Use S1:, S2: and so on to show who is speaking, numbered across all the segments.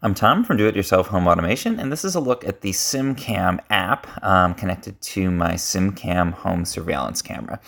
S1: I'm Tom from Do-It-Yourself Home Automation, and this is a look at the Simcam app connected to my Simcam home surveillance camera.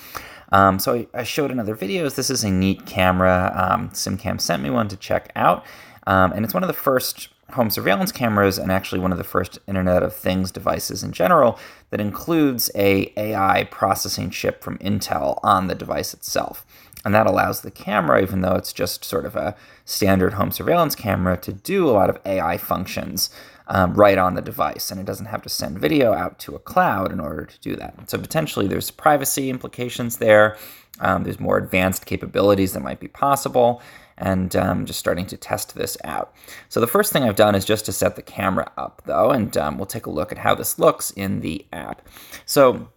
S1: I showed in other videos, this is a neat camera. Simcam sent me one to check out, and it's one of the first home surveillance cameras and actually one of the first Internet of Things devices in general that includes a AI processing chip from Intel on the device itself. And that allows the camera, even though it's just sort of a standard home surveillance camera, to do a lot of AI functions right on the device. And it doesn't have to send video out to a cloud in order to do that. So potentially there's privacy implications there. There's more advanced capabilities that might be possible. And just starting to test this out. So the first thing I've done is just to set the camera up, though, and we'll take a look at how this looks in the app. So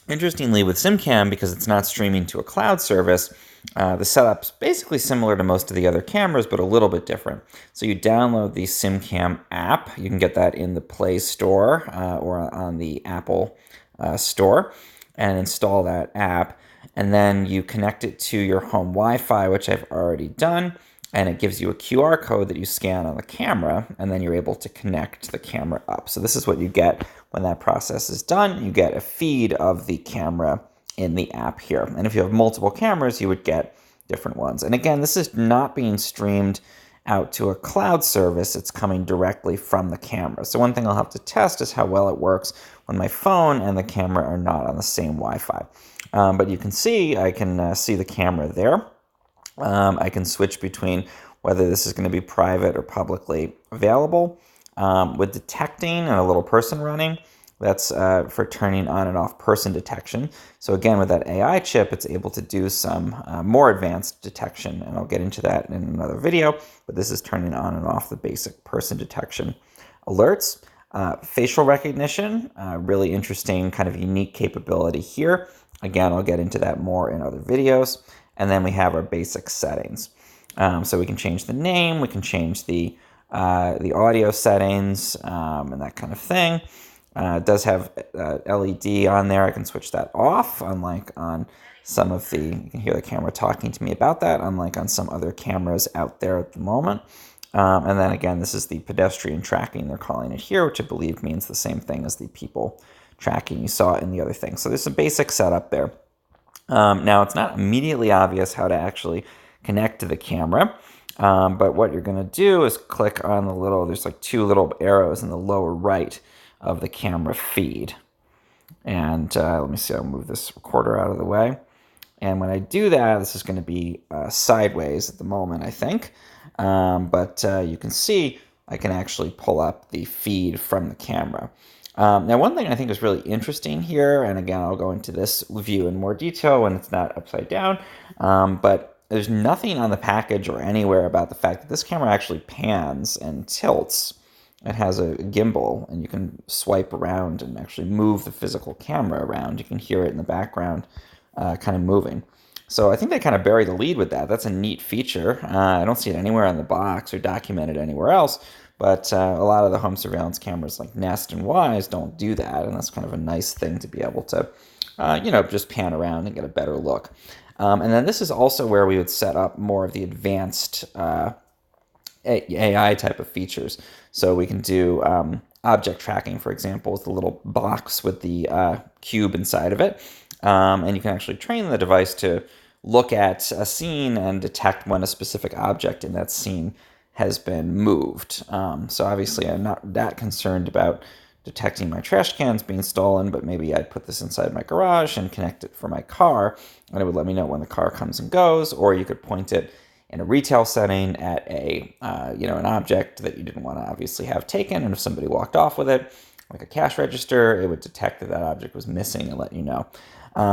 S1: interestingly, with Simcam, because it's not streaming to a cloud service, the setup's basically similar to most of the other cameras, but a little bit different. So you download the Simcam app. You can get that in the Play Store or on the Apple Store and install that app. And then you connect it to your home Wi-Fi, which I've already done. And it gives you a QR code that you scan on the camera, and then you're able to connect the camera up. So this is what you get when that process is done. You get a feed of the camera in the app here. And if you have multiple cameras, you would get different ones. And again, this is not being streamed out to a cloud service. It's coming directly from the camera. So one thing I'll have to test is how well it works when my phone and the camera are not on the same Wi-Fi. But you can see, I can see the camera there. I can switch between whether this is going to be private or publicly available. With detecting and a little person running, that's for turning on and off person detection. So again, with that AI chip, it's able to do some more advanced detection, and I'll get into that in another video, but this is turning on and off the basic person detection. Alerts, facial recognition, really interesting kind of unique capability here. Again, I'll get into that more in other videos. And then we have our basic settings. So we can change the name, we can change the audio settings, and that kind of thing. It does have LED on there. I can switch that off, unlike on some of you can hear the camera talking to me about that, unlike on some other cameras out there at the moment. And then again, this is the pedestrian tracking, they're calling it here, which I believe means the same thing as the people tracking you saw in the other thing. So there's a basic setup there. Now, it's not immediately obvious how to actually connect to the camera, but what you're going to do is click on there's like two little arrows in the lower right of the camera feed. And let me see, I'll move this recorder out of the way. And when I do that, this is going to be sideways at the moment, I think. But you can see I can actually pull up the feed from the camera. Now, one thing I think is really interesting here, and again, I'll go into this view in more detail when it's not upside down, but there's nothing on the package or anywhere about the fact that this camera actually pans and tilts. It has a gimbal, and you can swipe around and actually move the physical camera around. You can hear it in the background kind of moving. So I think they kind of bury the lead with that. That's a neat feature. I don't see it anywhere on the box or documented anywhere else. But a lot of the home surveillance cameras like Nest and Wise don't do that, and that's kind of a nice thing to be able to, just pan around and get a better look. And then this is also where we would set up more of the advanced AI type of features. So we can do object tracking, for example, with the little box with the cube inside of it. And you can actually train the device to look at a scene and detect when a specific object in that scene has been moved. So obviously I'm not that concerned about detecting my trash cans being stolen, but maybe I'd put this inside my garage and connect it for my car, and it would let me know when the car comes and goes. Or you could point it in a retail setting at an object that you didn't want to obviously have taken, and if somebody walked off with it, like a cash register, it would detect that object was missing and let you know.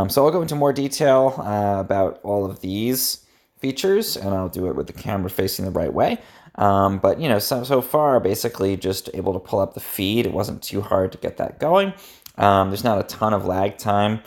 S1: So I'll go into more detail about all of these features, and I'll do it with the camera facing the right way. But so far, basically just able to pull up the feed. It wasn't too hard to get that going. There's not a ton of lag time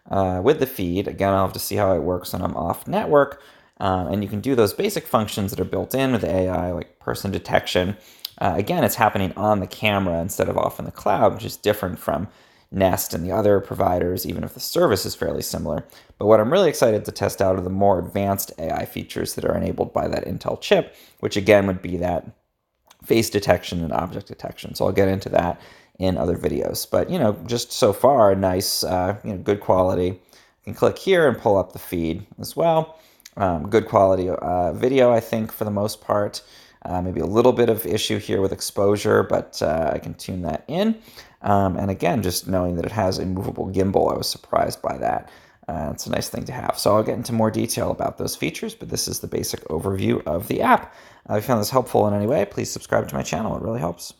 S1: with the feed. Again, I'll have to see how it works when I'm off network. And you can do those basic functions that are built in with AI, like person detection. Again, it's happening on the camera instead of off in the cloud, which is different from Nest and the other providers, even if the service is fairly similar. But what I'm really excited to test out are the more advanced AI features that are enabled by that Intel chip, which again would be that face detection and object detection. So I'll get into that in other videos. But, just so far, nice, good quality. I can click here and pull up the feed as well. Good quality video, I think, for the most part. Maybe a little bit of issue here with exposure, but I can tune that in. And again, just knowing that it has a movable gimbal, I was surprised by that. It's a nice thing to have. So I'll get into more detail about those features, but this is the basic overview of the app. If you found this helpful in any way, please subscribe to my channel. It really helps.